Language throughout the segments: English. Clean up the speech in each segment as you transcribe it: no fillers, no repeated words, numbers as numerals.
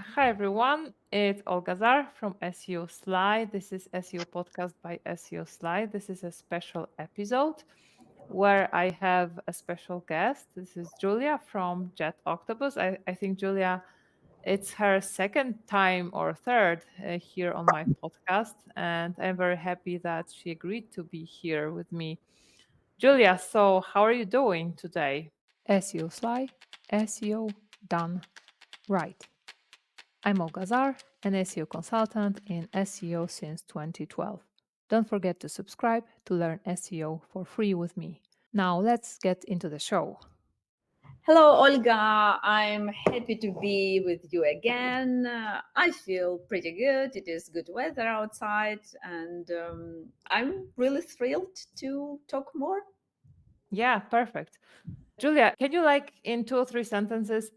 Hi everyone, it's Olga from SEO Slide. This is SEO podcast by SEO Slide. This is a special episode where I have a special guest. This is Julia from JetOctopus. I think Julia, it's her second time or third here on my podcast, and I'm very happy that she agreed to be here with me. Julia, so how are you doing today? SEO Sly, SEO done right. I'm Olga, an SEO consultant in SEO since 2012. Don't forget to subscribe to learn SEO for free with me. Now let's get into the show. Hello, Olga. I'm happy to be with you again. I feel pretty good. It is good weather outside, and I'm really thrilled to talk more. Yeah, perfect. Julia, can you in 2 or 3 sentences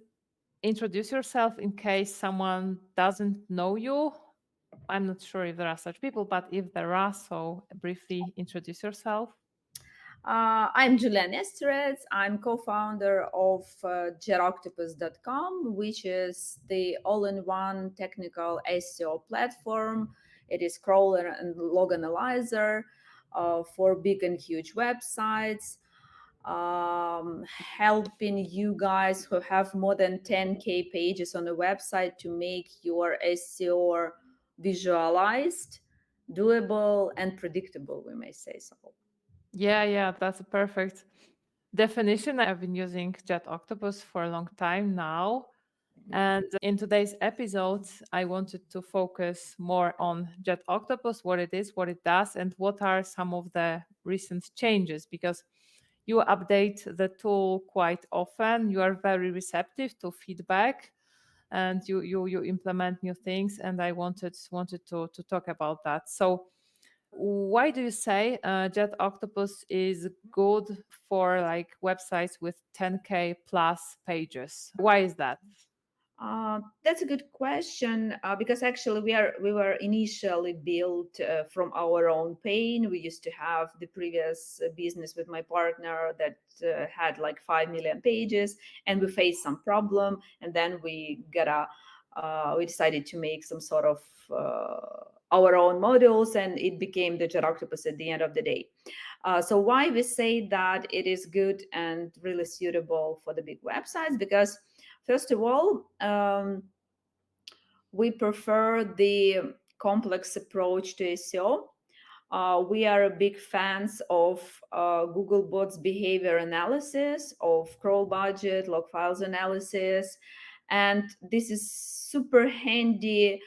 introduce yourself in case someone doesn't know you? I'm not sure if there are such people, but if there are, so briefly introduce yourself. I'm Julia Nesterets. I'm co-founder of JetOctopus.com, which is the all-in-one technical SEO platform. It is crawler and log analyzer for big and huge websites, helping you guys who have more than 10K pages on a website to make your SEO visualized, doable, and predictable, we may say so. Yeah, that's a perfect definition. I've been using JetOctopus for a long time now. And in today's episode, I wanted to focus more on JetOctopus, what it is, what it does, and what are some of the recent changes, because you update the tool quite often. You are very receptive to feedback and you implement new things. And I wanted to talk about that. So why do you say JetOctopus is good for websites with 10K plus pages? Why is that? That's a good question because actually we were initially built from our own pain. We used to have the previous business with my partner that had like 5 million pages, and we faced some problem, and then we decided to make some sort of our own modules, and it became the JetOctopus at the end of the day. So why we say that it is good and really suitable for the big websites? Because first of all, we prefer the complex approach to SEO. We are big fans of Google bots behavior analysis, of crawl budget, log files analysis, and this is super handy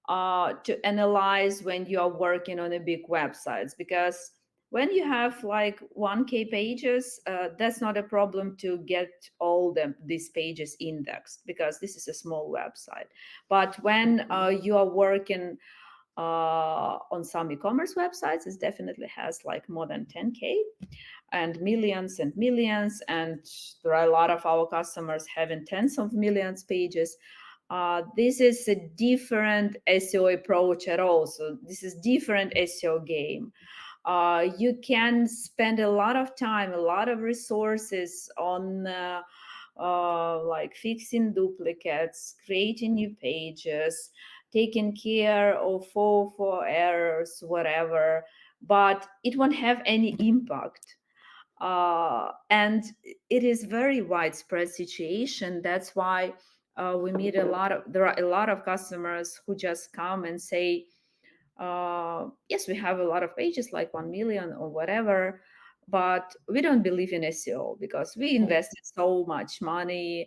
to analyze when you are working on a big websites, because when you have like 1K pages, that's not a problem to get all these pages indexed, because this is a small website. But when you are working on some e-commerce websites, it definitely has like more than 10K and millions, and there are a lot of our customers having tens of millions pages. This is a different SEO approach at all. So this is different SEO game. You can spend a lot of time, a lot of resources on like fixing duplicates, creating new pages, taking care of all for errors, whatever, but it won't have any impact. And it is very widespread situation. That's why there are a lot of customers who just come and say, yes, we have a lot of pages, like 1 million or whatever, but we don't believe in SEO because we invested so much money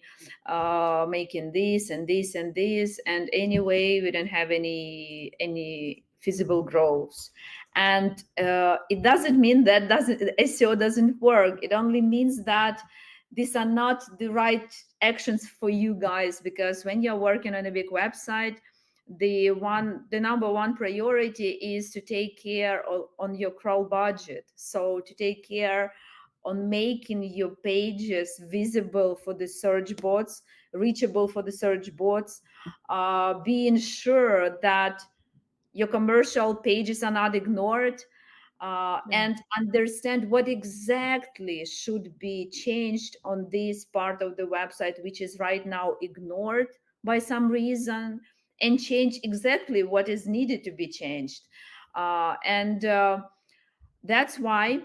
making this and this and this, and anyway we don't have any feasible growth. And it doesn't mean that doesn't SEO doesn't work. It only means that these are not the right actions for you guys, because when you're working on a big website, the number one priority is to take care on your crawl budget. So to take care on making your pages visible for the search bots, reachable for the search bots, being sure that your commercial pages are not ignored, and understand what exactly should be changed on this part of the website which is right now ignored by some reason and change exactly what is needed to be changed. And That's why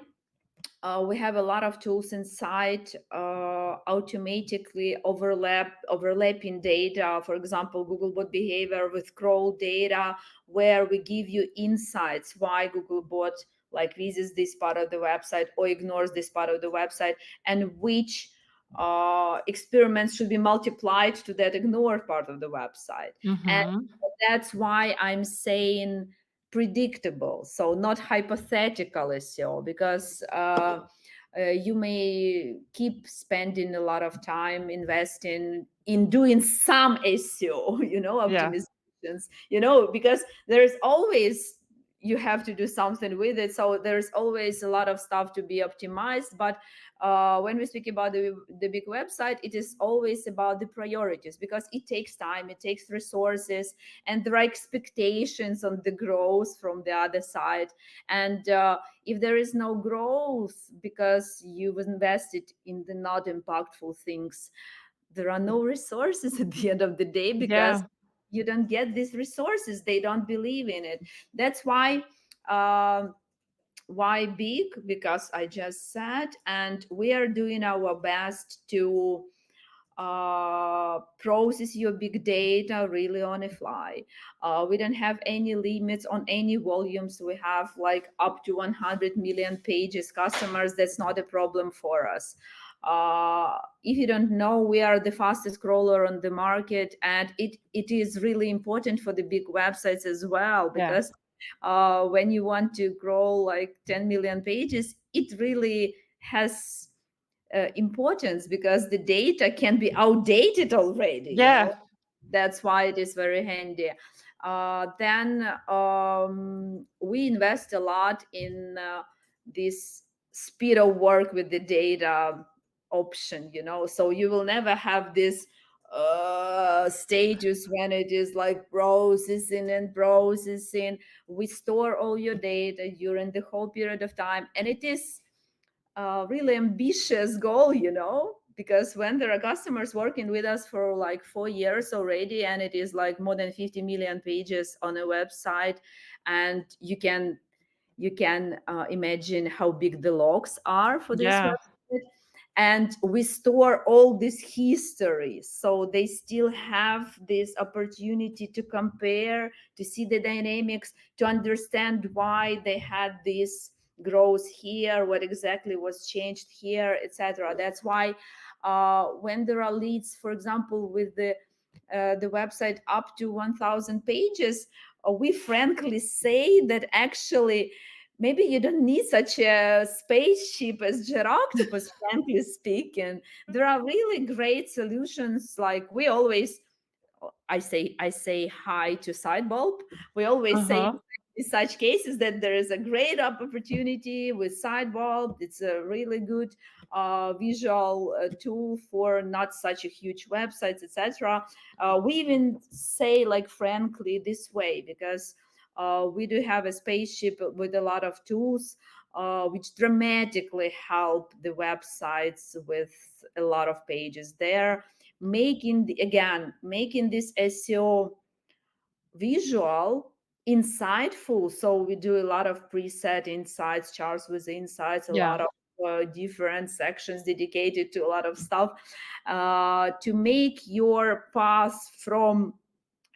we have a lot of tools inside automatically overlapping data. For example, Googlebot behavior with crawl data, where we give you insights why Googlebot like visits this part of the website or ignores this part of the website, and which experiments should be multiplied to that ignored part of the website. And Mm-hmm. that's why I'm saying predictable, so not hypothetical SEO, because you may keep spending a lot of time investing in doing some SEO, Yeah. optimizations, because there's always, you have to do something with it. So there's always a lot of stuff to be optimized. But when we speak about the big website, it is always about the priorities, because it takes time, it takes resources, and there are expectations on the growth from the other side. And if there is no growth because you've invested in the not impactful things, there are no resources at the end of the day, because Yeah. you don't get these resources, they don't believe in it. That's why big, because I just said, and we are doing our best to process your big data really on a fly. We don't have any limits on any volumes. We have like up to 100 million pages customers. That's not a problem for us. If you don't know, we are the fastest crawler on the market, and it is really important for the big websites as well, Yeah. because when you want to grow like 10 million pages, it really has importance, because the data can be outdated already. Yeah. That's why it is very handy. Then we invest a lot in this speed of work with the data option, so you will never have this stages when it is like processing and processing. We store all your data during the whole period of time, and it is really ambitious goal, because when there are customers working with us for like 4 years already, and it is like more than 50 million pages on a website, and you can imagine how big the logs are for this Yeah. website. And we store all this history, so they still have this opportunity to compare, to see the dynamics, to understand why they had this growth here, what exactly was changed here, etc. That's why when there are leads, for example, with the website up to 1,000 pages, we frankly say that actually maybe you don't need such a spaceship as JetOctopus, frankly speaking. There are really great solutions. Like we always, I say hi to Sidebulb. We always say Uh-huh. in such cases that there is a great opportunity with Sidebulb. It's a really good visual tool for not such a huge websites, etc. We even say, like, frankly, this way, because we do have a spaceship with a lot of tools which dramatically help the websites with a lot of pages there, making this SEO visual, insightful. So we do a lot of preset insights, charts with insights, a Yeah. lot of different sections dedicated to a lot of stuff to make your path from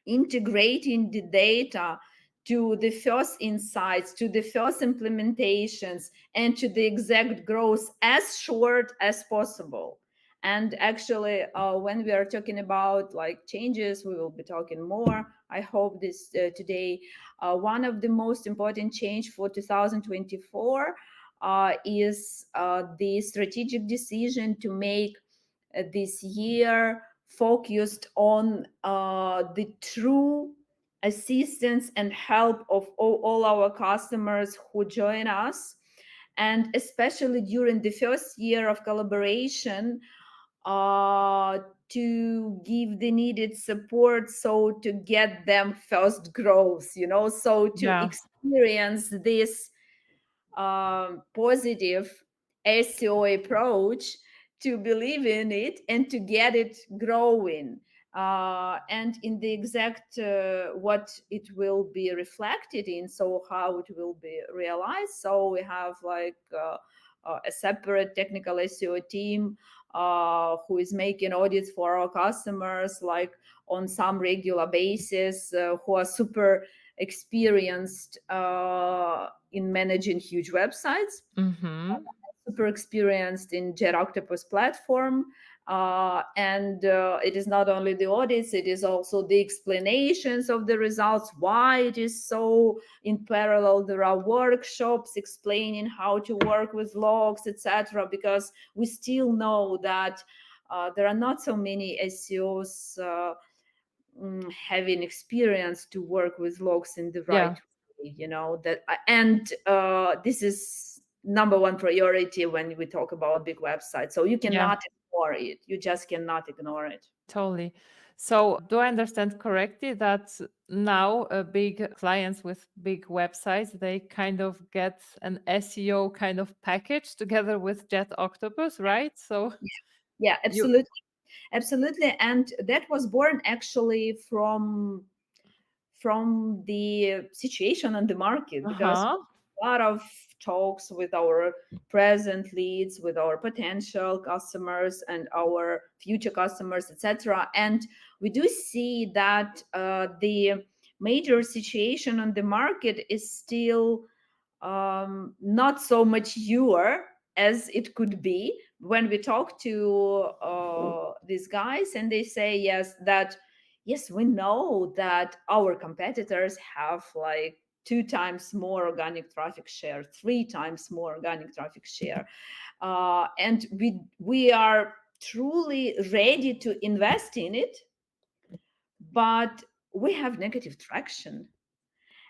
integrating the data to the first insights, to the first implementations, and to the exact growth as short as possible. And actually, when we are talking about like changes, we will be talking more, I hope, this today. One of the most important change for 2024 is the strategic decision to make this year focused on the true assistance and help of all our customers who join us, and especially during the first year of collaboration, uh, to give the needed support, so to get them first growth, so to Yeah. experience this positive SEO approach, to believe in it and to get it growing. and in the exact what it will be reflected in, so how it will be realized. So we have like a separate technical SEO team who is making audits for our customers like on some regular basis, who are super experienced in managing huge websites, Mm-hmm. super experienced in JetOctopus platform. And it is not only the audits, it is also the explanations of the results, why it is so. In parallel, there are workshops explaining how to work with logs, etc. Because we still know that there are not so many SEOs having experience to work with logs in the right Yeah. way, that. And this is number one priority when we talk about big websites, so you Yeah. cannot ignore it, you just cannot ignore it. Totally. So, do I understand correctly that now big clients with big websites, they kind of get an SEO kind of package together with JetOctopus, right? So Yeah, you, absolutely. And that was born actually from the situation on the market, because uh-huh. a lot of talks with our present leads, with our potential customers and our future customers, etc. And we do see that the major situation on the market is still not so mature as it could be. When we talk to these guys, and they say yes, that yes, we know that our competitors have like 2 times more organic traffic share, 3 times more organic traffic share, and we are truly ready to invest in it, but we have negative traction.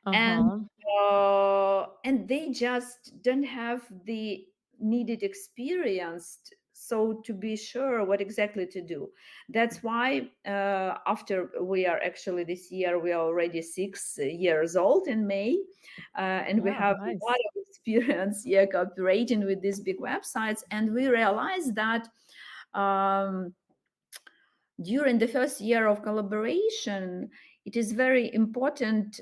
and Uh-huh. and they just don't have the needed experience, so to be sure what exactly to do. That's why after we are actually this year, we are already 6 years old in May, and we Yeah, have a lot nice. of experience, yeah, cooperating with these big websites. And we realize that um, during the first year of collaboration, it is very important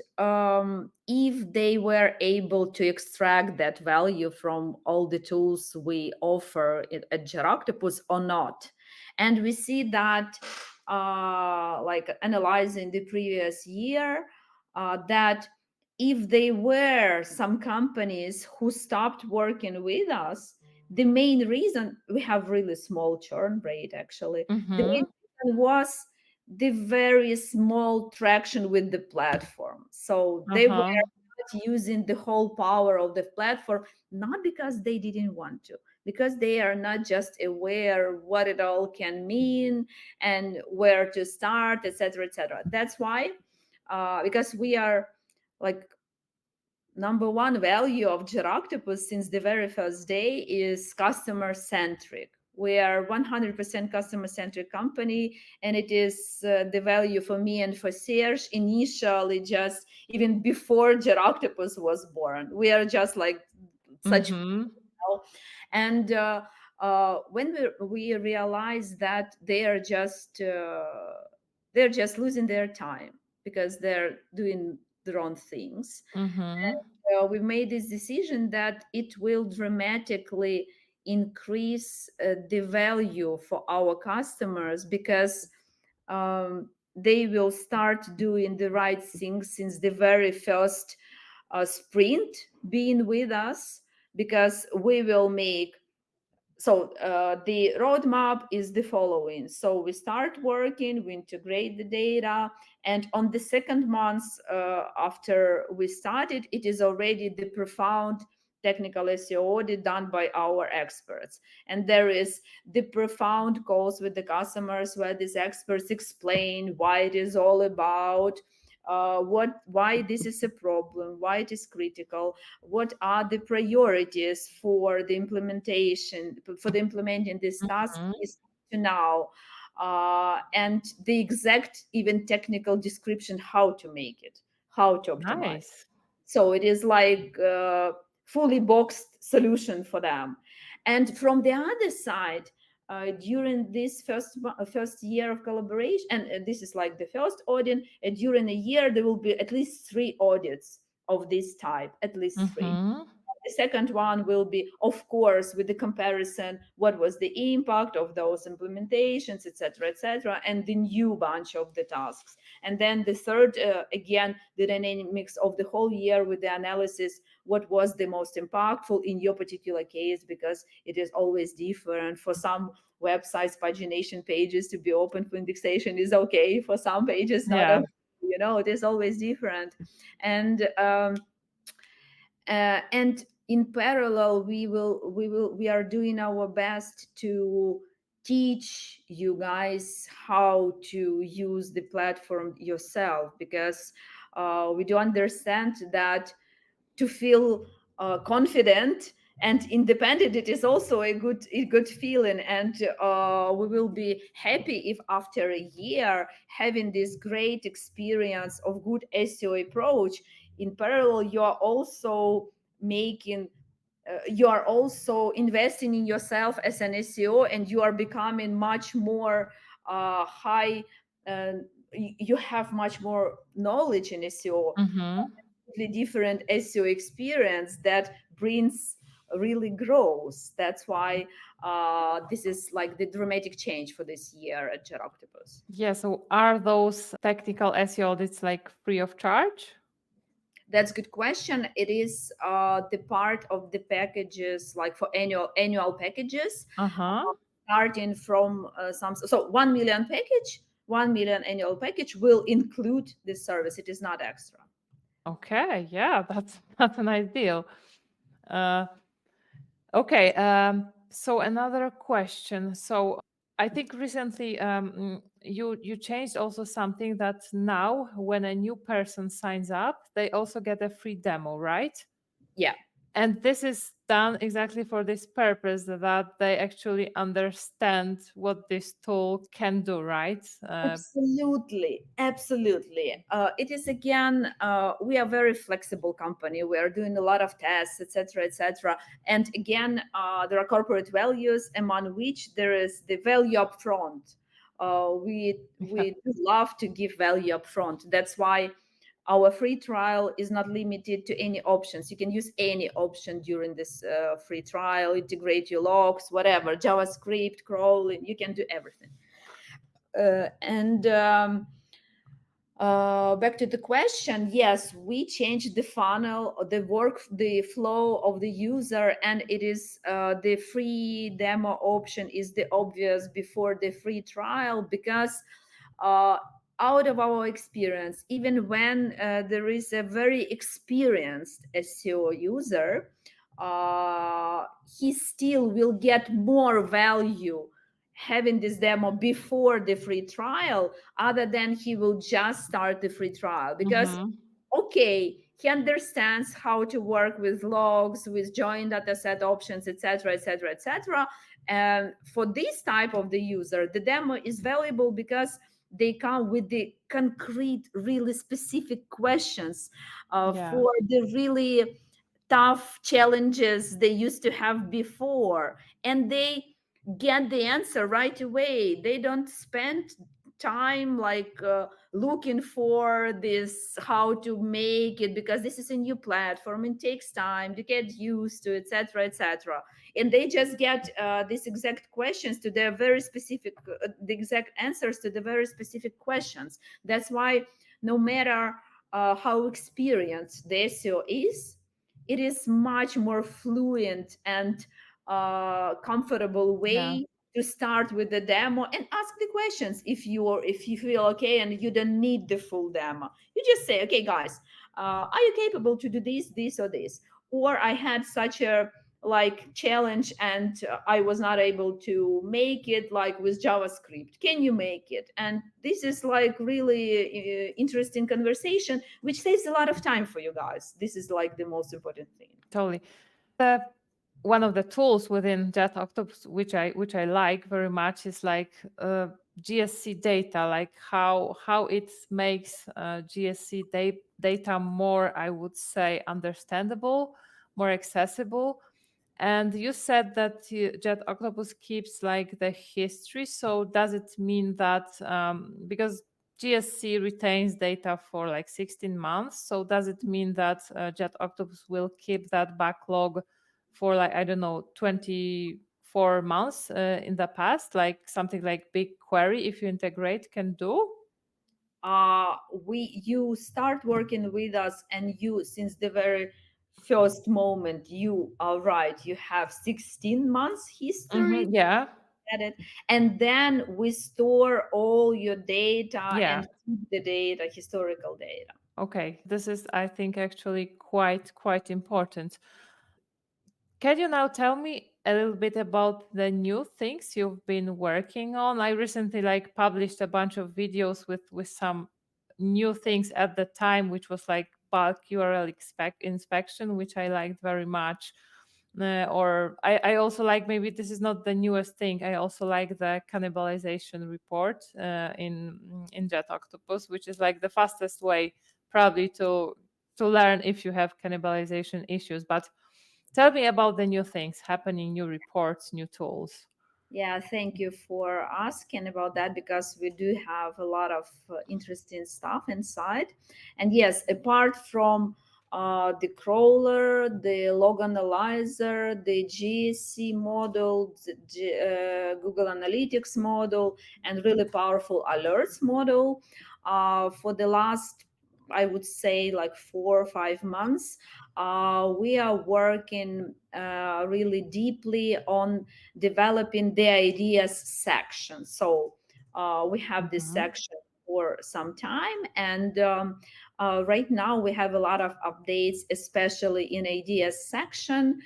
if they were able to extract that value from all the tools we offer at JetOctopus or not. And we see that, like analyzing the previous year, that if they were some companies who stopped working with us, the main reason we have really small churn rate actually. The Mm-hmm. main was the very small traction with the platform. So they were Uh-huh. not using the whole power of the platform, not because they didn't want to, because they are not just aware what it all can mean and where to start, etc., etc. That's why, because we are like number one value of JetOctopus since the very first day is customer centric. We are 100% customer centric company, and it is the value for me and for Serge initially, just even before JetOctopus was born. We are just like such, Mm-hmm. and when we realize that they're just losing their time because they're doing their own things, Mm-hmm. we made this decision that it will dramatically increase the value for our customers, because they will start doing the right things since the very first sprint being with us, because we will make. So the roadmap is the following. So we start working, we integrate the data, and on the second month after we started, it is already the profound technical SEO audit done by our experts. And there is the profound calls with the customers where these experts explain why it is all about, why this is a problem, why it is critical, what are the priorities for the implementation, for the implementing this task Mm-hmm. is to now, and the exact even technical description how to make it, how to optimize. Nice. So it is like fully boxed solution for them. And from the other side, during this first year of collaboration, and this is like the first audit, during a year there will be at least 3 audits of this type, at least 3. Mm-hmm. The second one will be, of course, with the comparison, what was the impact of those implementations, etc., and the new bunch of the tasks. And then the third, again, the dynamics of the whole year with the analysis, what was the most impactful in your particular case, because it is always different. For some websites, pagination pages to be open for indexation is okay. For some pages, not Yeah. okay. It is always different. And in parallel, we are doing our best to teach you guys how to use the platform yourself, because we do understand that to feel confident and independent, it is also a good feeling. And we will be happy if after a year having this great experience of good SEO approach, in parallel you are also investing in yourself as an SEO, and you are becoming much more high. uh, you have much more knowledge in SEO, Mm-hmm. different SEO experience that brings really growth. That's why this is like the dramatic change for this year at JetOctopus. Yeah. So are those technical SEO audits like free of charge? That's a good question. It is the part of the packages, like for annual packages, Uh-huh. starting from some. So 1 million package, 1 million annual package will include this service. It is not extra. Okay. Yeah, that's an nice deal. Uh, okay. So another question. So I think recently you changed also something that now when a new person signs up, they also get a free demo, right? Yeah. And this is done exactly for this purpose that they actually understand what this tool can do, right? Absolutely, absolutely. It is again, we are very flexible company. We are doing a lot of tests, etc., etc. And again, there are corporate values among which there is the value upfront. We do love to give value upfront. That's why our free trial is not limited to any options. You can use any option during this free trial. Integrate your logs, whatever, JavaScript, crawling. You can do everything. And Back to the question, yes, we changed the funnel, the flow of the user, and it is the free demo option is the obvious before the free trial, because uh, out of our experience, even when there is a very experienced SEO user, he still will get more value having this demo before the free trial, other than he will just start the free trial, because Mm-hmm. okay, he understands how to work with logs, with join dataset options, etc., etc., etc. And for this type of the user, the demo is valuable because they come with the concrete, really specific questions Yeah. for the really tough challenges they used to have before, and they get the answer right away. They don't spend time like looking for this how to make it, because this is a new platform and takes time to get used to, etc., etc. And they just get these exact questions to their very specific the exact answers to the very specific questions. That's why no matter how experienced the SEO is, it is much more fluent and comfortable Yeah. way to start with the demo and ask the questions. If you feel okay and you don't need the full demo, you just say, okay guys, are you capable to do this or this, or I had such a like challenge and I was not able to make it, like with JavaScript, can you make it? And this is like really interesting conversation, which saves a lot of time for you guys. This is like the most important thing. Totally. One of the tools within JetOctopus, which I like very much, is like GSC data, like how it makes GSC data more, I would say, understandable, more accessible. And you said that JetOctopus keeps like the history. So does it mean that because GSC retains data for like 16 months, so does it mean that JetOctopus will keep that backlog for like, I don't know, 24 months in the past, like something like BigQuery, if you integrate, can do? You start working with us, and you, since the very first moment, you are right, you have 16 months history Yeah. at it, and then we store all your data Yeah. and keep the data, historical data. Okay. This is, I think, actually quite important. Can you now tell me a little bit about the new things you've been working on? I recently like published a bunch of videos with some new things at the time, which was like bulk URL inspection, which I liked very much. Or I also like, maybe this is not the newest thing. I also like the cannibalization report in JetOctopus, which is like the fastest way probably to learn if you have cannibalization issues. But tell me about the new things happening, new reports, new tools. Yeah, thank you for asking about that, because we do have a lot of interesting stuff inside. And yes, apart from the crawler, the log analyzer, the GSC model, the Google Analytics model, and really powerful alerts model, for the last, I would say, like 4 or 5 months, we are working really deeply on developing the ideas section. So we have this Mhm. section for some time, and right now we have a lot of updates, especially in ideas section,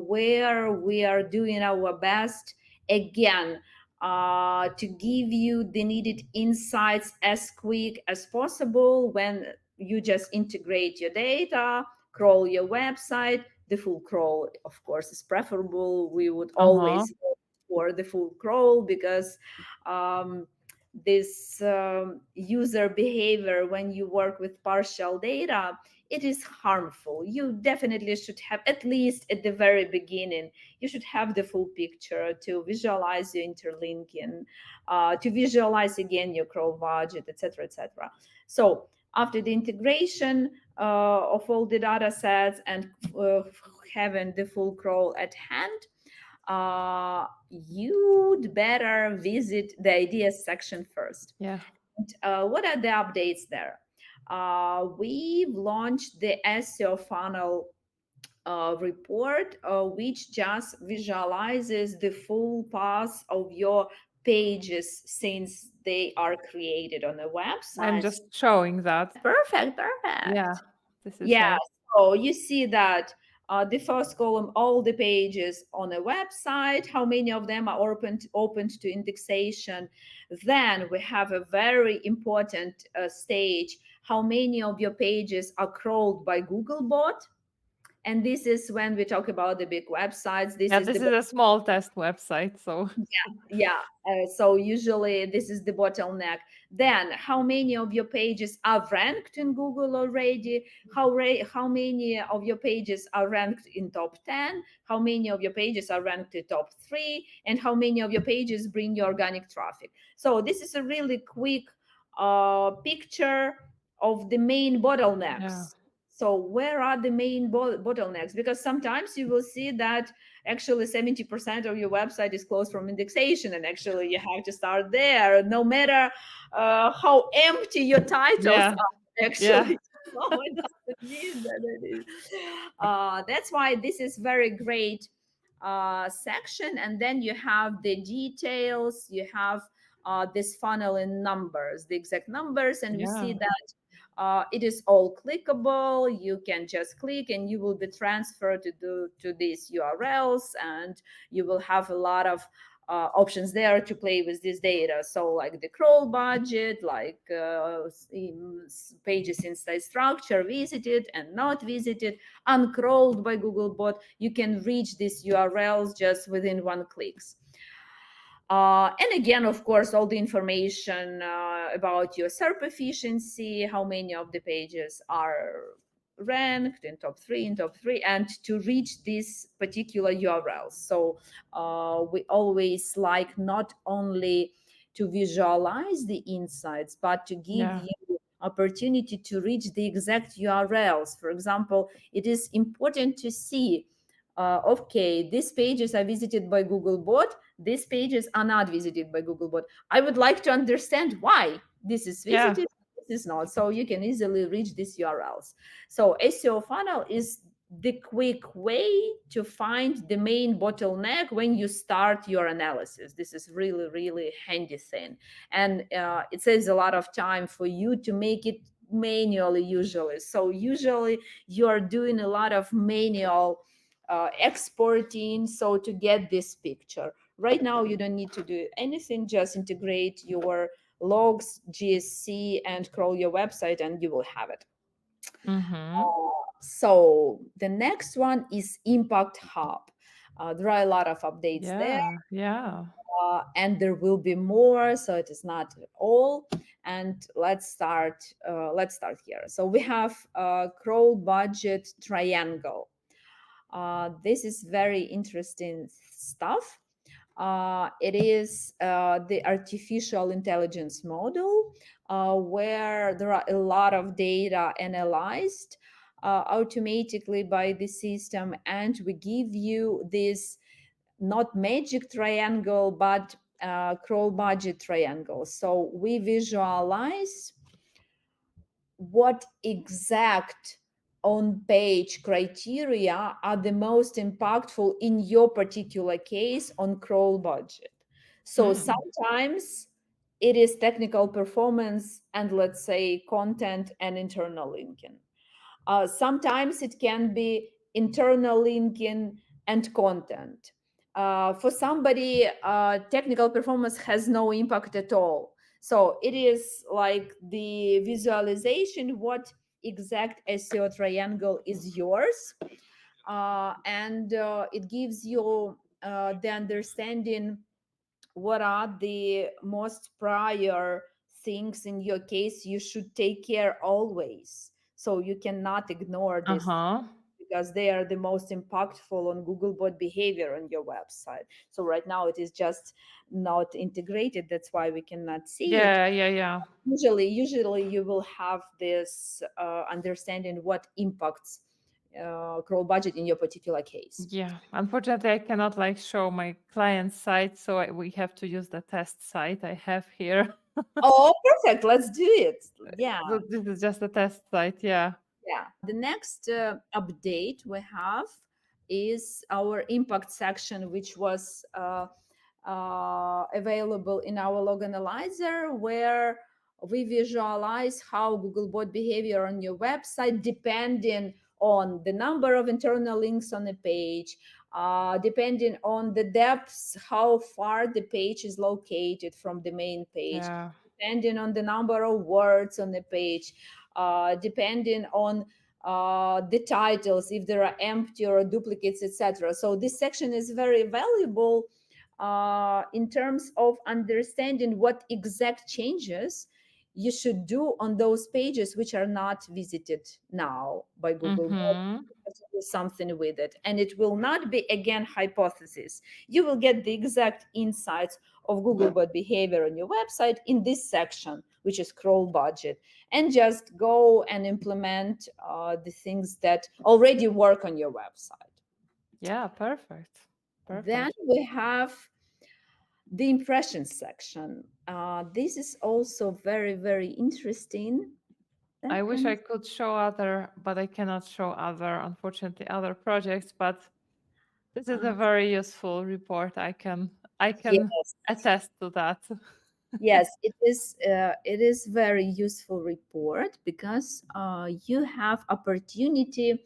where we are doing our best again to give you the needed insights as quick as possible. When you just integrate your data, crawl your website, the full crawl, of course, is preferable. We would Uh-huh. always go for the full crawl, because um, this user behavior, when you work with partial data, it is harmful. You definitely should have, at least at the very beginning, you should have the full picture to visualize your interlinking, to visualize again your crawl budget, etc., etc. So after the integration of all the data sets, and having the full crawl at hand, you'd better visit the ideas section first. Yeah. And, what are the updates there? We've launched the SEO funnel report, which just visualizes the full path of your pages since they are created on a I'm website. just showing that. Perfect, Yeah. perfect. This is Yeah, like, so you see that the first column, all the pages on a website, how many of them are opened to indexation. Then we have a very important stage, how many of your pages are crawled by Googlebot. And this is when we talk about the big websites. This yeah, is this the is a small test website. So yeah. So usually this is the bottleneck. Then how many of your pages are ranked in Google already? How many of your pages are ranked in top 10? How many of your pages are ranked in top 3? And how many of your pages bring you organic traffic? So this is a really quick picture of the main yeah. bottlenecks. So where are the main bottlenecks? Because sometimes you will see that actually 70% of your website is closed from indexation, and actually you have to start there, no matter how empty your titles Yeah. are. Yeah. Actually, no, it doesn't mean that it is. That's why this is very great section. And then you have the details, you have this funnel in numbers, the exact numbers, and we see Yeah. that it is all clickable. You can just click and you will be transferred to these URLs, and you will have a lot of options there to play with this data. So like the crawl budget, like pages inside structure, visited and not visited, uncrawled by Googlebot. You can reach these URLs just within one clicks. And again, of course, all the information about your SERP efficiency, how many of the pages are ranked in top three, and to reach these particular URLs. So we always like not only to visualize the insights, but to give Yeah. you opportunity to reach the exact URLs. For example, it is important to see, okay, these pages are visited by Googlebot, these pages are not visited by Googlebot. I would like to understand why this is Yeah. visited, this is not. So you can easily reach these URLs. So SEO funnel is the quick way to find the main bottleneck when you start your analysis. This is really, really handy thing. And it saves a lot of time for you to make it manually usually. So usually you are doing a lot of manual exporting so to get this picture. Right now you don't need to do anything, just integrate your logs, GSC, and crawl your website, and you will have it. Mm-hmm. So the next one is Impact Hub. There are a lot of updates there, Yeah. Yeah. and there will be more, so it is not all. And let's start. Let's start here. So we have crawl budget triangle. This is very interesting stuff. It is the artificial intelligence model where there are a lot of data analyzed automatically by the system, and we give you this not magic triangle but crawl budget triangle. So we visualize what exact on page criteria are the most impactful in your particular case on crawl budget. So Mm. sometimes it is technical performance and, let's say, content and internal linking. Sometimes it can be internal linking and content. For somebody, technical performance has no impact at all. So it is like the visualization, what exact SEO triangle is yours. And it gives you the understanding what are the most prior things in your case you should take care always. So you cannot ignore this Uh-huh. because they are the most impactful on Googlebot behavior on your website. So right now it is just not integrated. That's why we cannot see it. Yeah, yeah, yeah. Usually you will have this understanding what impacts crawl budget in your particular case. Yeah. Unfortunately, I cannot like show my client site, so we have to use the test site I have here. Oh, perfect. Let's do it. Yeah. So this is just a test site. Yeah. Yeah. The next update we have is our impact section, which was available in our log analyzer, where we visualize how Googlebot behavior on your website depending on the number of internal links on a page, depending on the depths, how far the page is located from the main page, Yeah. depending on the number of words on the page, depending on the titles, if there are empty or duplicates, etc. So this section is very valuable in terms of understanding what exact changes you should do on those pages which are not visited now by Google. Mm-hmm. To do something with it, and it will not be again hypothesis. You will get the exact insights of Googlebot behavior on your website in this section, which is crawl budget, and just go and implement the things that already work on your website. Yeah, perfect. Then Perfect. we have the impressions section. This is also very, very interesting. I wish I Second. could show other, but I cannot show other, unfortunately, other projects, but this is a Uh, very useful report. I can yes. attest to that. Yes, it is. It is very useful report because you have opportunity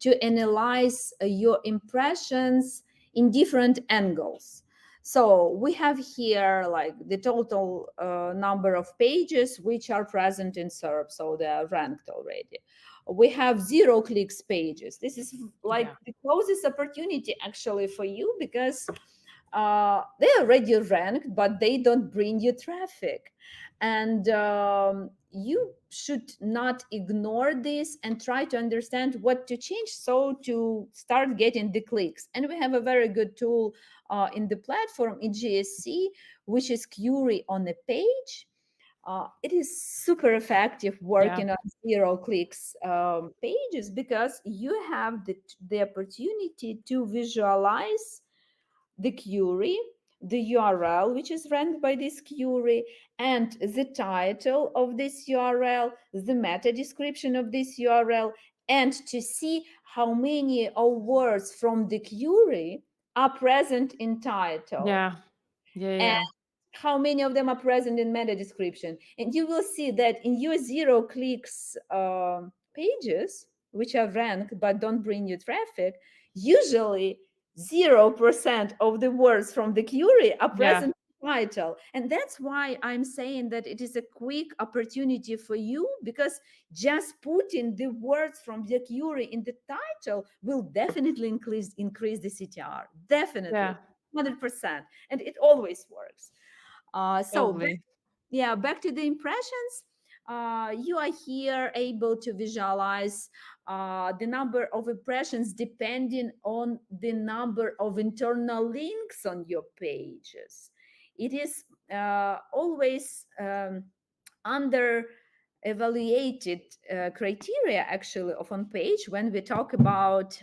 to analyze your impressions in different angles. So we have here like the total number of pages which are present in SERP, so they are ranked already. We have zero clicks pages. This is like Yeah. the closest opportunity actually for you because they already ranked, but they don't bring you traffic. And you should not ignore this and try to understand what to change so to start getting the clicks. And we have a very good tool in the platform in GSC, which is query on a page. It is super effective Yeah. working on zero clicks pages, because you have the opportunity to visualize the query, the URL which is ranked by this query, and the title of this URL, the meta description of this URL, and to see how many of words from the query are present in title, Yeah. Yeah. and Yeah. how many of them are present in meta description. And you will see that in your zero clicks pages, which are ranked but don't bring you traffic, usually 0% of the words from the query are Yeah. present in the title. And that's why I'm saying that it is a quick opportunity for you, because just putting the words from the query in the title will definitely increase the CTR. Definitely. Yeah. 100%, and it always works. Totally. Yeah, back to the impressions. You are here able to visualize the number of impressions depending on the number of internal links on your pages. It is always under evaluated criteria actually of on page when we talk about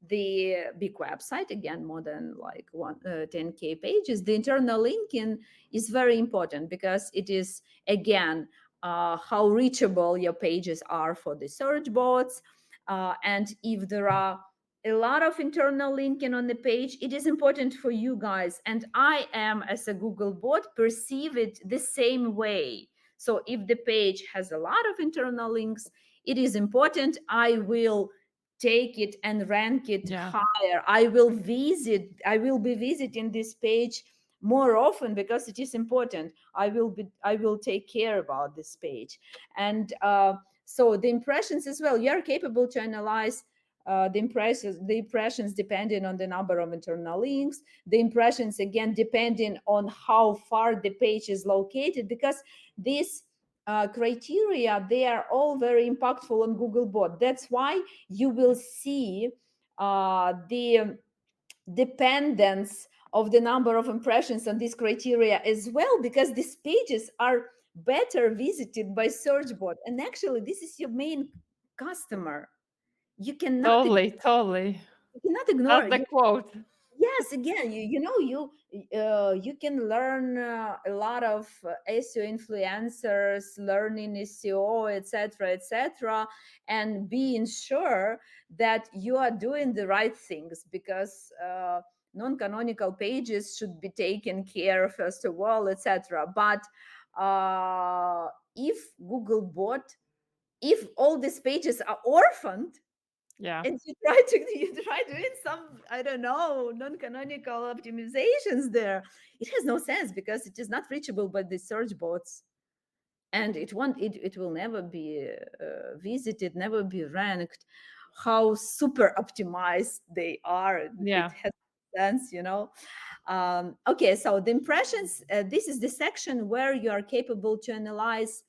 the big website, again more than like 10K pages. The internal linking is very important, because it is again how reachable your pages are for the search bots. And if there are a lot of internal linking on the page, it is important for you guys, and I am as a Google bot perceive it the same way. So if the page has a lot of internal links, it is important. I will take it and rank it Yeah. higher. I will be visiting this page more often, because it is important. I will take care about this page. And so the impressions as well, you are capable to analyze the impressions depending on the number of internal links, the impressions again depending on how far the page is located, because these criteria, they are all very impactful on Googlebot. That's why you will see the dependence of the number of impressions on this criteria as well, because these pages are better visited by search bot. And actually, this is your main customer. You cannot Totally. Totally. you cannot ignore That's it. the quote. Yes, again, you know, you can learn a lot of SEO influencers learning SEO, etc., etc., and being sure that you are doing the right things, because non-canonical pages should be taken care of first of all, etc. But if Googlebot, if all these pages are orphaned, Yeah. and you try doing some, I don't know, non-canonical optimizations there, it has no sense, because it is not reachable by the search bots, and it will never be visited, never be ranked. How super optimized they are, it Yeah. has sense, okay, so the impressions, this is the section where you are capable to analyze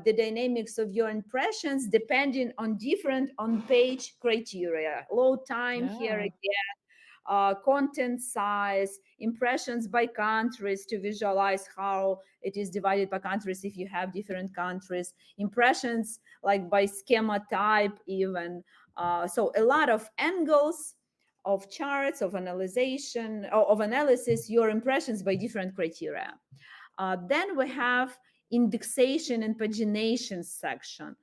the dynamics of your impressions depending on different on-page criteria. Load time here Yeah. again, content size, impressions by countries to visualize how it is divided by countries if you have different countries, impressions like by schema type even. So a lot of angles of charts, of analysis, your impressions by different criteria. Then we have indexation and pagination section.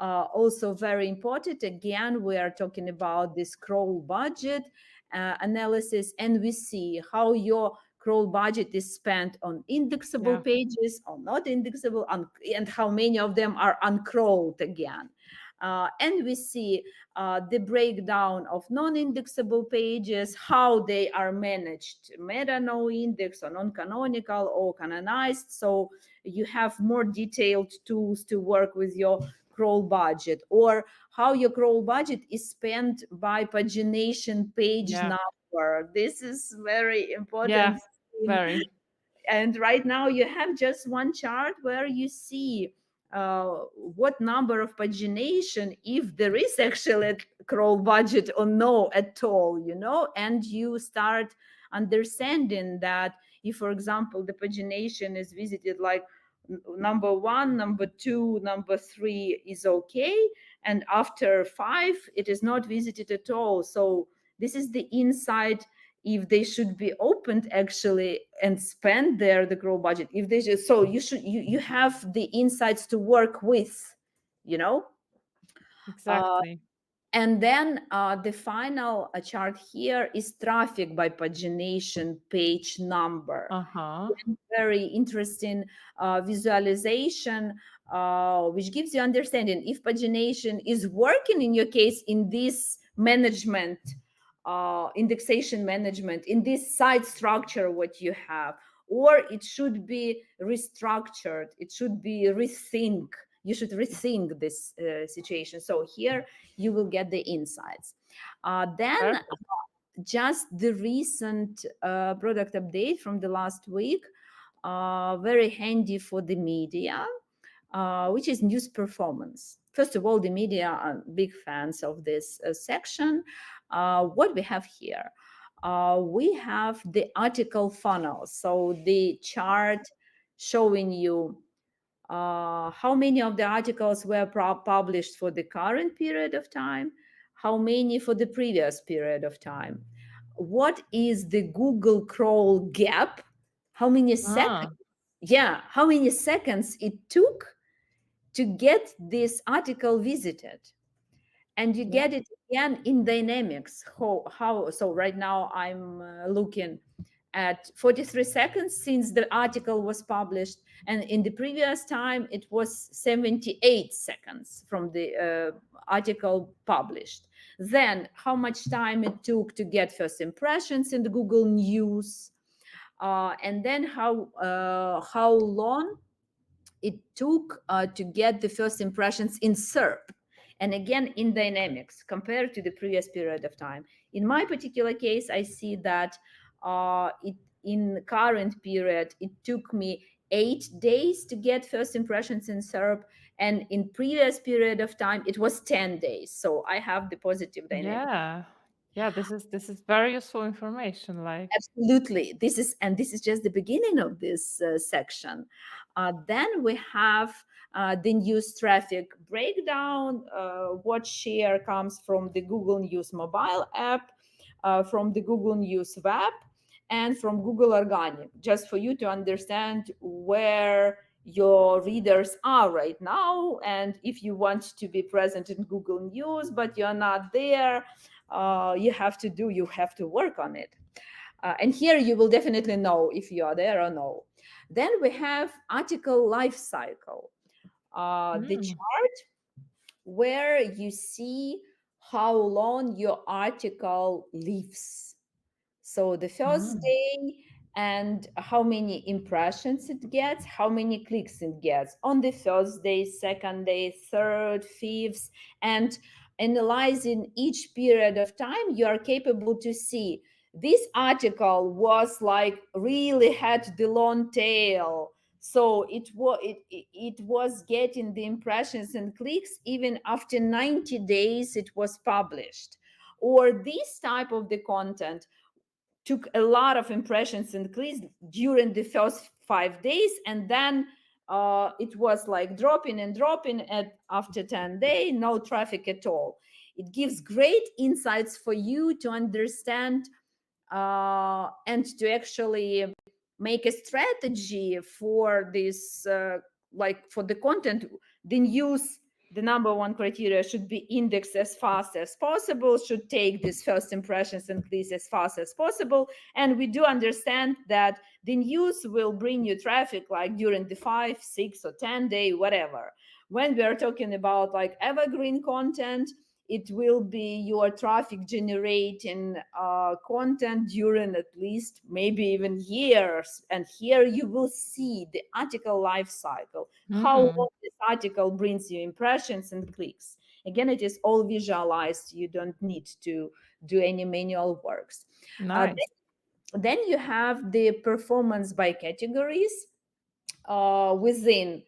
Also very important. Again, we are talking about the scroll budget analysis, and we see how your scroll budget is spent on Yeah. indexable pages or not indexable, and how many of them are uncrawled again. And we see the breakdown of non-indexable pages, how they are managed, meta, no index, or non-canonical, or canonized. So you have more detailed tools to work with your crawl budget, or how your crawl budget is spent by pagination page Yeah. number. This is very Yeah. important. Very. And right now you have just one chart where you see what number of pagination, if there is actually a crawl budget or no at all, and you start understanding that if, for example, the pagination is visited like number one, number two, number three is okay, and after five it is not visited at all. So this is the insight if they should be opened actually and spend the grow budget. If they just, so you have the insights to work with, you know uh, Exactly. and then the final chart here is traffic by pagination page number. Uh-huh. Very interesting visualization, which gives you understanding if pagination is working in your case in this management, indexation management, in this site structure what you have, or it should be restructured, it should be rethink. You should rethink this situation. So here you will get the insights. Then Perfect. just the recent product update from the last week, very handy for the media, which is news performance. First of all, the media are big fans of this section. What we have here, we have the article funnel. So the chart showing you how many of the articles were published for the current period of time, how many for the previous period of time, what is the Google crawl gap, how many seconds, Ah, how many seconds it took to get this article visited. And you yeah. get it again in dynamics. How so right now I'm looking at 43 seconds since the article was published, and in the previous time it was 78 seconds from the article published. Then how much time it took to get first impressions in the Google News, and then how long it took to get the first impressions in SERP, and again in dynamics compared to the previous period of time. In my particular case, I see that it in the current period it took me 8 days to get first impressions in SERP, and in previous period of time it was 10 days. So I have the positive dynamic. Yeah. Yeah, this is very useful information, like. Absolutely. This is just the beginning of this section. Then we have the news traffic breakdown. What share comes from the Google News mobile app, from the Google News web, and from Google Organic, just for you to understand where your readers are right now. And if you want to be present in Google News, but you're not there, you have to work on it. And here you will definitely know if you are there or no. Then we have article life cycle, the Mm. chart where you see how long your article lives. So the first Mm. day and how many impressions it gets, how many clicks it gets on the first day, second day, third, fifth, and analyzing each period of time, you are capable to see this article was like really had the long tail. So it was getting the impressions and clicks even after 90 days it was published. Or this type of the content took a lot of impressions and clicks during the first 5 days, and then it was like dropping and dropping at after 10 days, no traffic at all. It gives great insights for you to understand and to actually make a strategy for this, like for the content. The news, the number one criteria should be indexed as fast as possible, should take these first impressions and clicks as fast as possible. And we do understand that the news will bring you traffic like during the 5, 6, or 10 day, whatever. When we are talking about like evergreen content, it will be your traffic generating content during at least maybe even years. And here you will see the article life cycle, how Mm. long this article brings you impressions and clicks. Again, it is all visualized. You don't need to do any manual works. Uh, Nice. Then you have the performance by categories within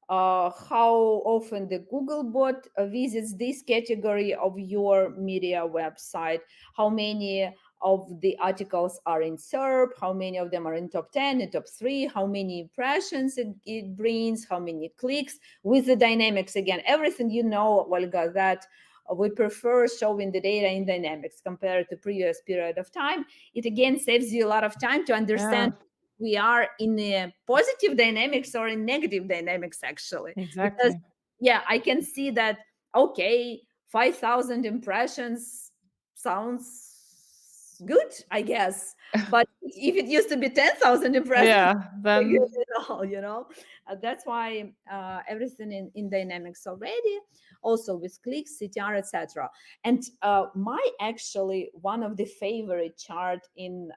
how often the Google bot visits this category of your media website, how many of the articles are in SERP, how many of them are in top 10, in top 3, how many impressions it brings, how many clicks, with the dynamics again. Everything you know, Olga, that we prefer showing the data in dynamics compared to previous period of time. It again saves you a lot of time to Yeah, understand we are in a positive dynamics or in negative dynamics actually, because exactly. yeah, I can see that, okay, 5,000 impressions sounds good, I guess, but if it used to be 10,000 impressions, Yeah, then that's why everything in dynamics already, also with clicks, CTR, etc. And my actually one of the favorite chart in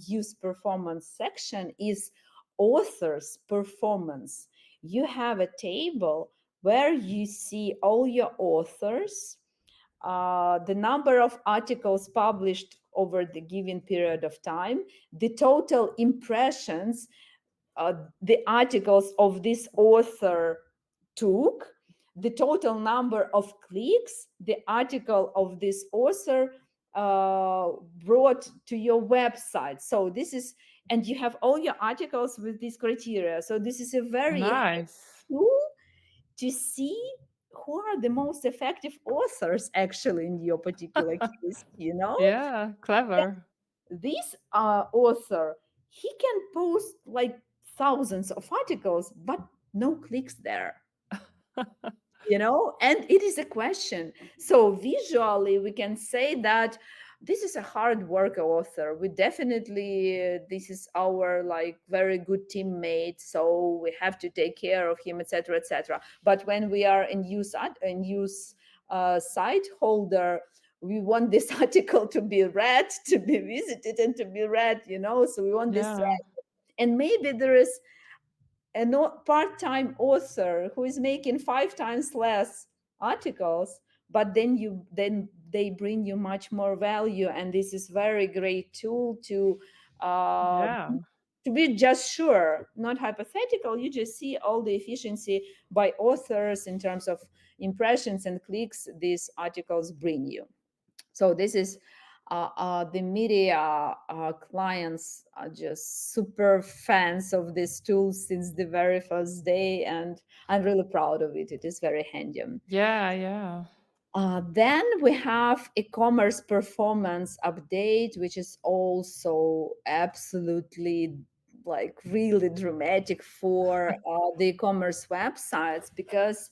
news performance section is authors performance. You have a table where you see all your authors, the number of articles published over the given period of time, the total impressions the articles of this author took, the total number of clicks the article of this author brought to your website. So this is, and you have all your articles with these criteria. So this is a very handy nice. tool to see who are the most effective authors actually in your particular case, Yeah, clever. this author, he can post like thousands of articles but no clicks there, and it is a question. So visually we can say that this is a hard work author. We definitely this is our like very good teammate, so we have to take care of him, etc., etc. But when we are in use site holder, we want this article to be read, to be visited, and to be read, so we want this Yeah, and maybe there is a part-time author who is making 5 times less articles, but then they bring you much more value, and this is very great tool uh, yeah, to be just sure, not hypothetical. You just see all the efficiency by authors in terms of impressions and clicks these articles bring you. So this is the media clients are just super fans of this tool since the very first day, and I'm really proud of it. It is very handy. yeah, yeah, Then we have e-commerce performance update, which is also absolutely like really dramatic for the e-commerce websites, because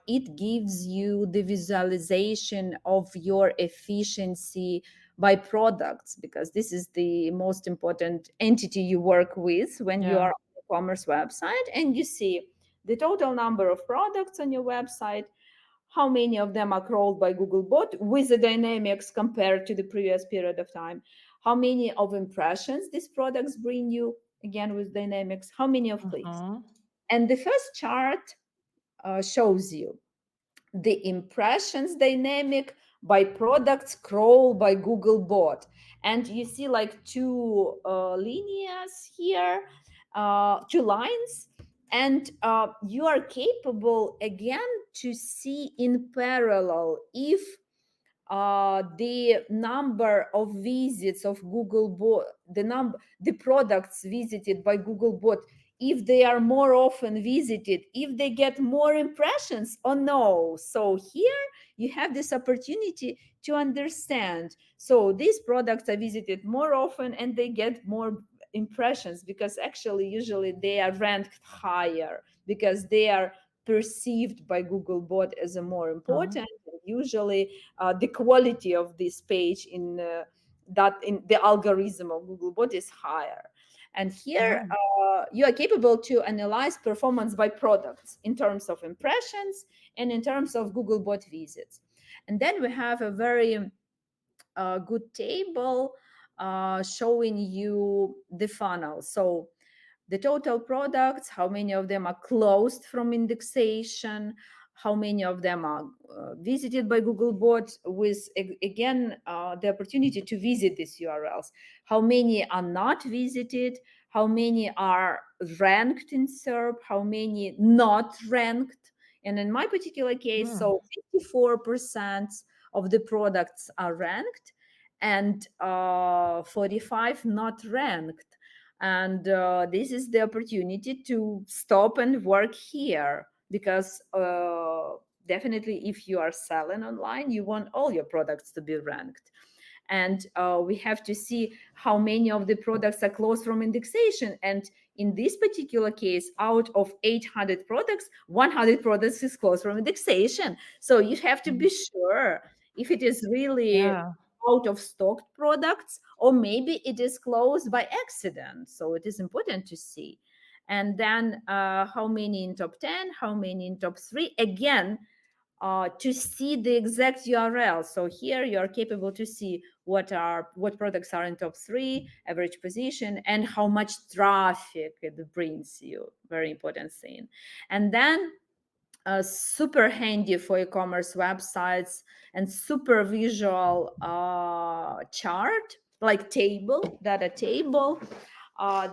it gives you the visualization of your efficiency by products, because this is the most important entity you work with when you yeah. are on e commerce website, and you see the total number of products on your website, how many of them are crawled by Googlebot with the dynamics compared to the previous period of time, how many of impressions these products bring you, again with dynamics, how many of clicks. Uh-huh. And the first chart shows you the impressions dynamic by product scroll by Googlebot. And you see like two linears here, two lines, and you are capable again to see in parallel if the number of visits of Googlebot, the products visited by Googlebot, if they are more often visited, if they get more impressions or no. So here you have this opportunity to understand. So these products are visited more often and they get more impressions, because actually usually they are ranked higher because they are perceived by Googlebot as a more Uh-huh. important. Usually the quality of this page in the algorithm of Googlebot is higher. And here Oh, you are capable to analyze performance by products in terms of impressions and in terms of Googlebot visits. And then we have a very good table showing you the funnel. So the total products, how many of them are closed from indexation, how many of them are visited by Googlebot with, again, the opportunity to visit these URLs. How many are not visited? How many are ranked in SERP? How many not ranked? And in my particular case, Mm. so 54% of the products are ranked and 45 not ranked. And this is the opportunity to stop and work here, because definitely if you are selling online, you want all your products to be ranked. And we have to see how many of the products are closed from indexation. And in this particular case, out of 800 products, 100 products is closed from indexation. So you have to be sure if it is really Yeah. out of stock products, or maybe it is closed by accident. So it is important to see. And then how many in top 10, how many in top 3, again, to see the exact URL. So here you are capable to see what products are in top 3, average position, and how much traffic it brings you. Very important thing. And then super handy for e-commerce websites and super visual chart, like data table,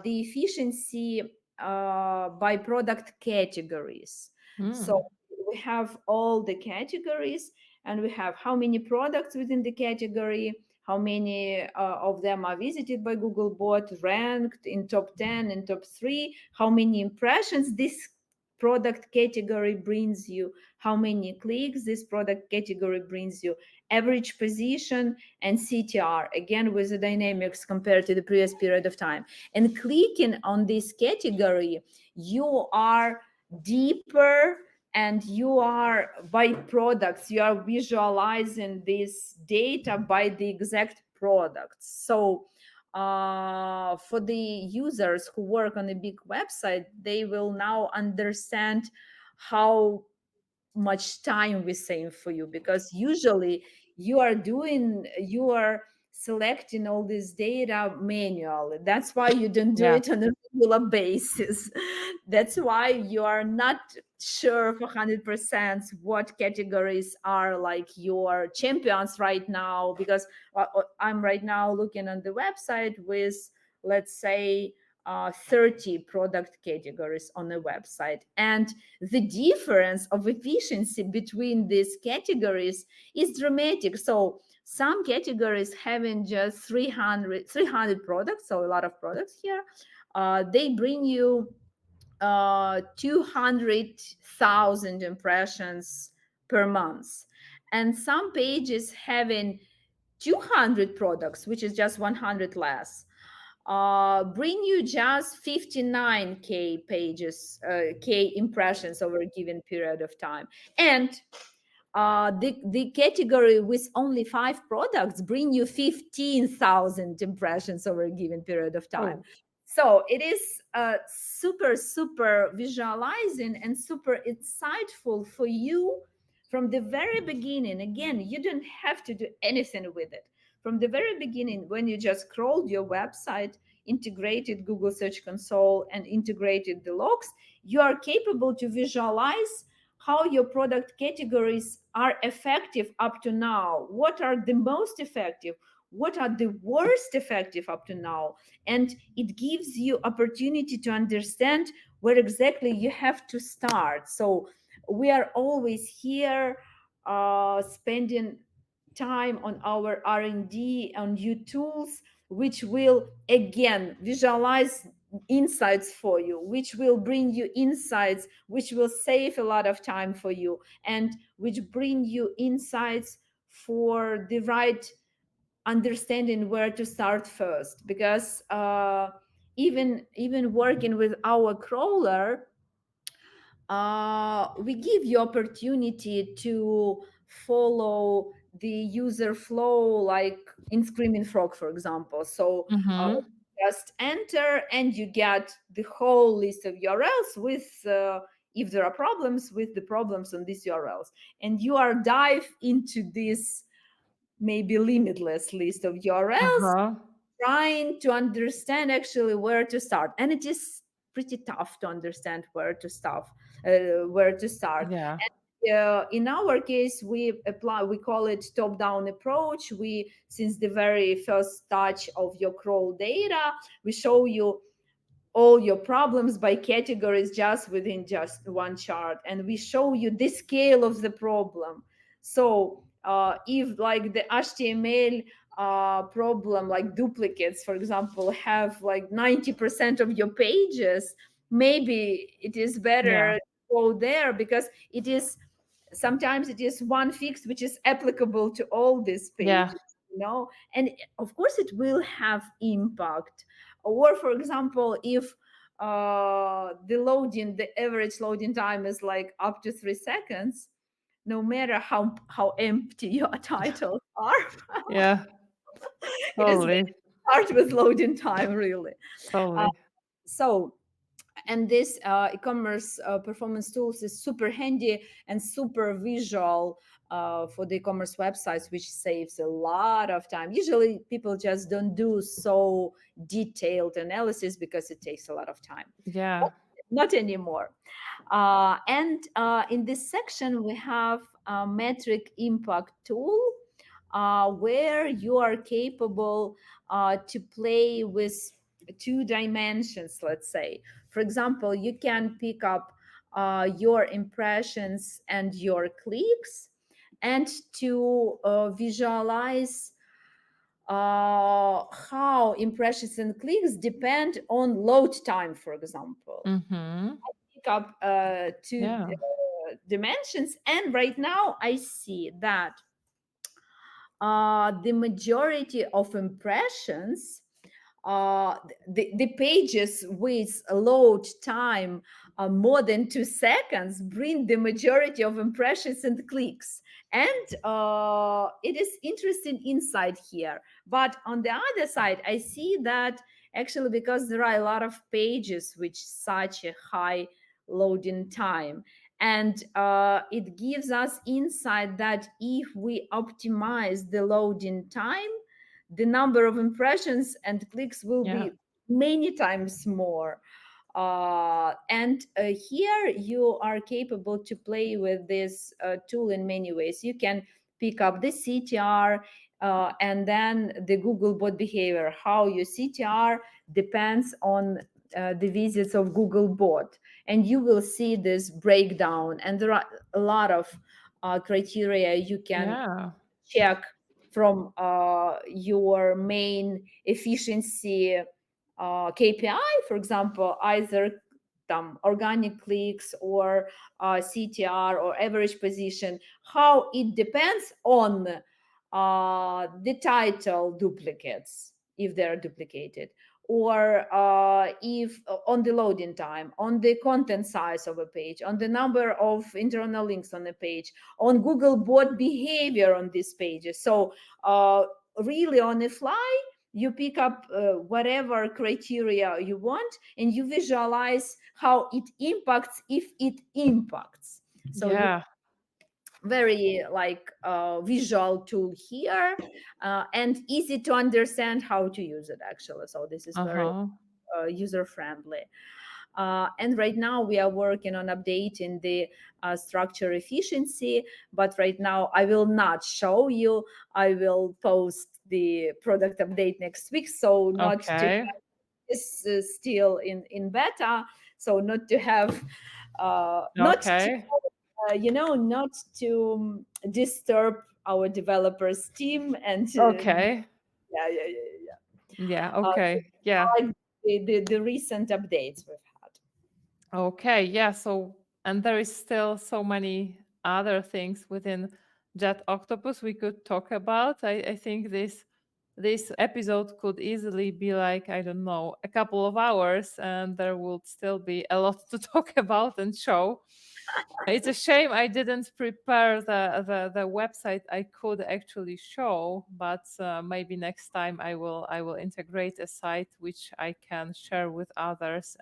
the efficiency by product categories. So Mm. we have all the categories, and we have how many products within the category, how many of them are visited by Googlebot, ranked in top 10 and top 3, how many impressions this product category brings you, how many clicks this product category brings you, average position, and CTR, again with the dynamics compared to the previous period of time. And clicking on this category, you are deeper, and you are by products, you are visualizing this data by the exact products. So for the users who work on a big website, they will now understand how much time we save for you, because usually you are selecting all this data manually. That's why you don't do Yeah. it on a regular basis. That's why you are not sure for 100% what categories are like your champions right now, because I'm right now looking on the website with, let's say, 30 product categories on the website, and the difference of efficiency between these categories is dramatic. So some categories having just 300 products, so a lot of products here, they bring you 200,000 impressions per month. And some pages having 200 products, which is just 100 less, bring you just 59k pages, k impressions over a given period of time. And the category with only 5 products bring you 15,000 impressions over a given period of time. Oh. So it is super visualizing and super insightful for you from the very beginning. Again, you don't have to do anything with it. From the very beginning, when you just crawled your website, integrated Google Search Console, and integrated the logs, you are capable to visualize how your product categories are effective up to now. What are the most effective? What are the worst effective up to now? And it gives you opportunity to understand where exactly you have to start. So we are always here spending time on our R&D, on new tools, which will again visualize insights for you, which will bring you insights, which will save a lot of time for you, and which bring you insights for the right understanding where to start first. Because even working with our crawler, we give you opportunity to follow the user flow, like in Screaming Frog, for example. So Mm-hmm. just enter and you get the whole list of URLs with if there are problems, with the problems on these URLs, and you are dive into this maybe limitless list of URLs, Uh-huh. trying to understand actually where to start. And it is pretty tough to understand where to start. Yeah. in our case, we call it top-down approach. We, since the very first touch of your crawl data, we show you all your problems by categories just within just one chart, and we show you the scale of the problem. So if like the HTML problem, like duplicates, for example, have like 90% of your pages, maybe it is Yeah. better to go there, because it is sometimes it is one fix which is applicable to all these Yeah. pages, and of course it will have impact. Or for example, if the average loading time is like up to 3 seconds, no matter how empty your titles are, Yeah. it is better Totally. to start with loading time, really. uh, Totally. so and this e-commerce performance tools is super handy and super visual for the e-commerce websites, which saves a lot of time. Usually people just don't do so detailed analysis because it takes a lot of time. Yeah. Not anymore. And in this section, we have a metric impact tool, where you are capable to play with 2 dimensions, let's say. For example, you can pick up your impressions and your clicks, and to visualize how impressions and clicks depend on load time, for example. Mm-hmm. Pick up two Yeah. dimensions, and right now I see that the majority of impressions, the pages with load time more than 2 seconds, bring the majority of impressions and clicks. And it is interesting insight here. But on the other side, I see that actually, because there are a lot of pages with such a high loading time, and it gives us insight that if we optimize the loading time, the number of impressions and clicks will Yeah. be many times more. And here you are capable to play with this tool in many ways. You can pick up the CTR, and then the Google bot behavior. How your CTR depends on the visits of Google bot, and you will see this breakdown. And there are a lot of criteria you can Yeah. check from your main efficiency KPI, for example, either organic clicks or CTR or average position, how it depends on the title duplicates, if they're duplicated, or if on the loading time, on the content size of a page, on the number of internal links on the page, on Google bot behavior on these pages. So really on the fly, you pick up whatever criteria you want, and you visualize how it impacts, if it impacts. So you Yeah. very like visual tool here, and easy to understand how to use it actually. So this is very Uh-huh. user friendly. And right now we are working on updating the structure efficiency, but right now I will not show you. I will post the product update next week, so not to Okay. is still in beta, so not to have not to Okay. not to disturb our developers team. And Okay. yeah, yeah, yeah, yeah, Yeah. yeah. Okay. Yeah. Like the recent updates we've had. Okay. Yeah. So, and there is still so many other things within JetOctopus we could talk about. I think this episode could easily be like, I don't know, a couple of hours, and there would still be a lot to talk about and show. It's a shame I didn't prepare the website I could actually show, but maybe next time I will integrate a site which I can share with others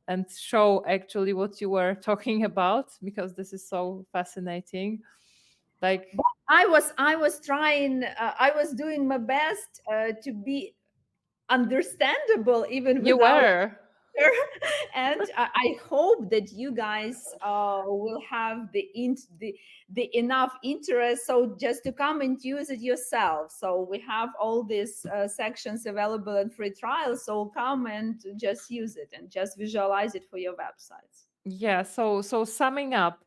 and show actually what you were talking about, because this is so fascinating. Like, I was trying, I was doing my best to be understandable even you without were. And I hope that you guys will have the enough interest so just to come and use it yourself. So we have all these sections available in free trial, so come and just use it and just visualize it for your websites. Yeah, so summing up,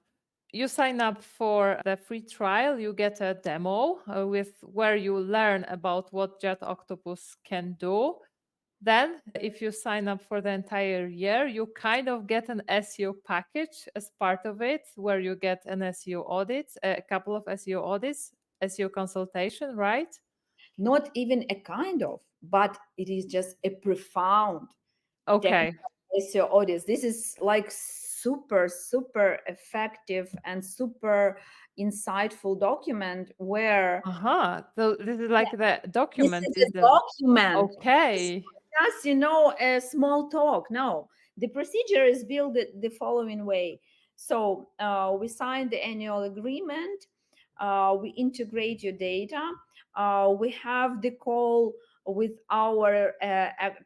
you sign up for the free trial, you get a demo with where you learn about what JetOctopus can do. Then, if you sign up for the entire year, you kind of get an SEO package as part of it, where you get an SEO audit, a couple of SEO audits, SEO consultation, right? Not even a kind of, but it is just a profound technical Okay. SEO audits. This is like super, super effective and super insightful document where Uh-huh. So this is like the this document is is a the document. It's okay. not just, a small talk. No, the procedure is built the following way. So we sign the annual agreement. We integrate your data. We have the call with our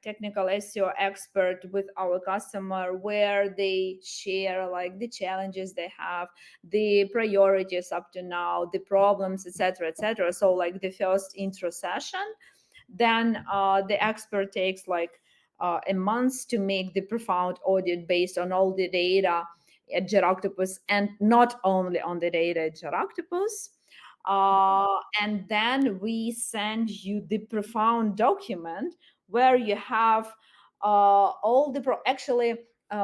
technical SEO expert with our customer where they share like the challenges they have, the priorities up to now, the problems, etc., etc. So like the first intro session, then the expert takes like a month to make the profound audit based on all the data at JetOctopus and not only on the data at JetOctopus. And then we send you the profound document where you have all the actually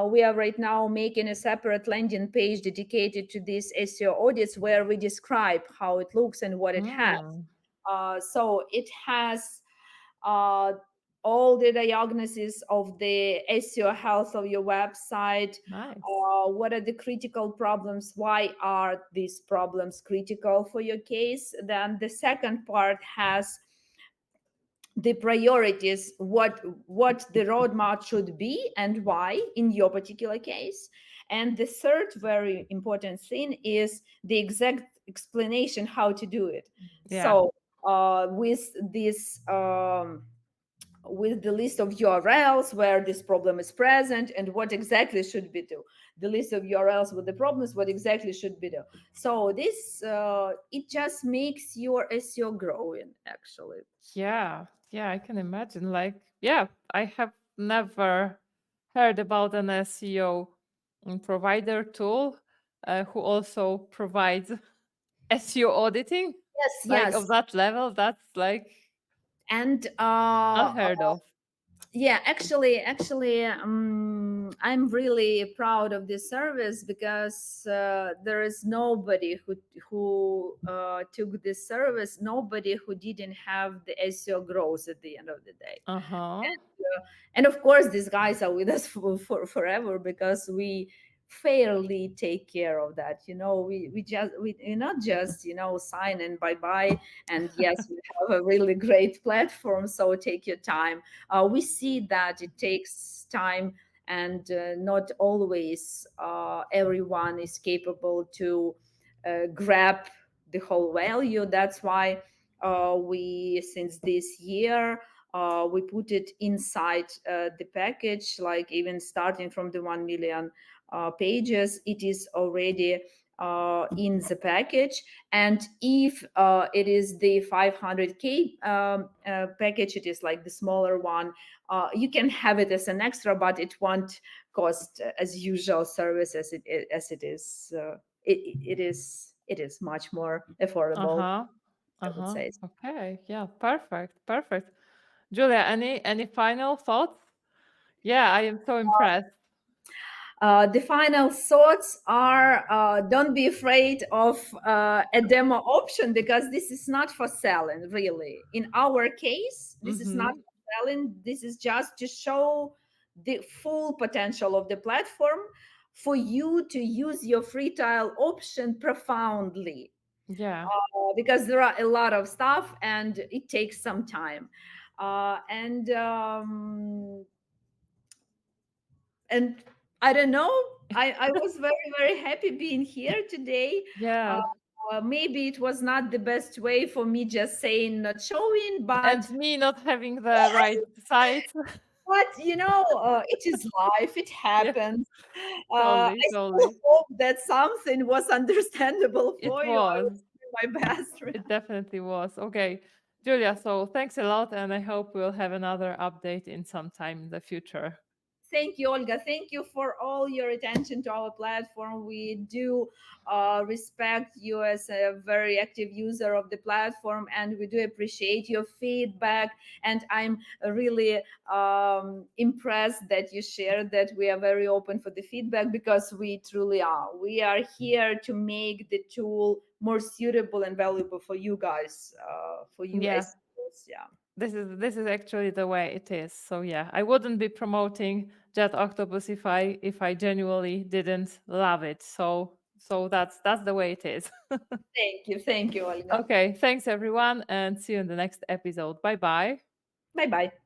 we are right now making a separate landing page dedicated to these SEO audits where we describe how it looks and what it has. Mm, So it has uh, all the diagnosis of the SEO health of your website. nice. What are the critical problems? Why are these problems critical for your case? Then the second part has the priorities, what the roadmap should be and why in your particular case. And the third very important thing is the exact explanation how to do it. Yeah. So with this with the list of URLs where this problem is present and what exactly should be do. The list of URLs with the problems, what exactly should be do. So this it just makes your SEO growing actually. Yeah. Yeah, I can imagine. Like, yeah, I have never heard about an SEO provider tool who also provides SEO auditing, Yes, like yes. of that level. That's like And unheard of. yeah, actually I'm really proud of this service because there is nobody who took this service, nobody who didn't have the SEO growth at the end of the day. Uh-huh. And of course these guys are with us for forever because we fairly take care of that. We not just sign and bye bye. And yes, we have a really great platform, so take your time. We see that it takes time, and not always everyone is capable to grab the whole value. That's why we since this year we put it inside the package, like even starting from the 1 million pages, it is already in the package. And if it is the 500K package, it is like the smaller one, you can have it as an extra, but it won't cost as usual service as it is. It is much more affordable, Uh-huh. I would Uh-huh. say. Okay. Yeah, perfect. Perfect. Julia, any final thoughts? Yeah, I am so impressed. The final thoughts are don't be afraid of a demo option because this is not for selling, really. In our case, this is not Mm-hmm. for selling. This is just to show the full potential of the platform for you to use your free trial option profoundly, Yeah. because there are a lot of stuff and it takes some time. And I don't know. I was very, very happy being here today. Uh, Yeah. Maybe it was not the best way for me just saying not showing, but And me not having the right site. But it is life. It Yeah, happens. totally, I still totally. hope that something was understandable It for you. I was. was doing my best. It definitely was. Okay, Julia, so thanks a lot, and I hope we'll have another update in some time in the future. Thank you, Olga. Thank you for all your attention to our platform. We do respect you as a very active user of the platform, and we do appreciate your feedback. And I'm really impressed that you shared that we are very open for the feedback, because we truly are. We are here to make the tool more suitable and valuable for you guys, for you Yeah, as yeah. this is actually the way it is. So yeah, I wouldn't be promoting JetOctopus if I genuinely didn't love it. So that's the way it is. Thank you, Olga. Okay, thanks everyone, and see you in the next episode. Bye bye. Bye bye.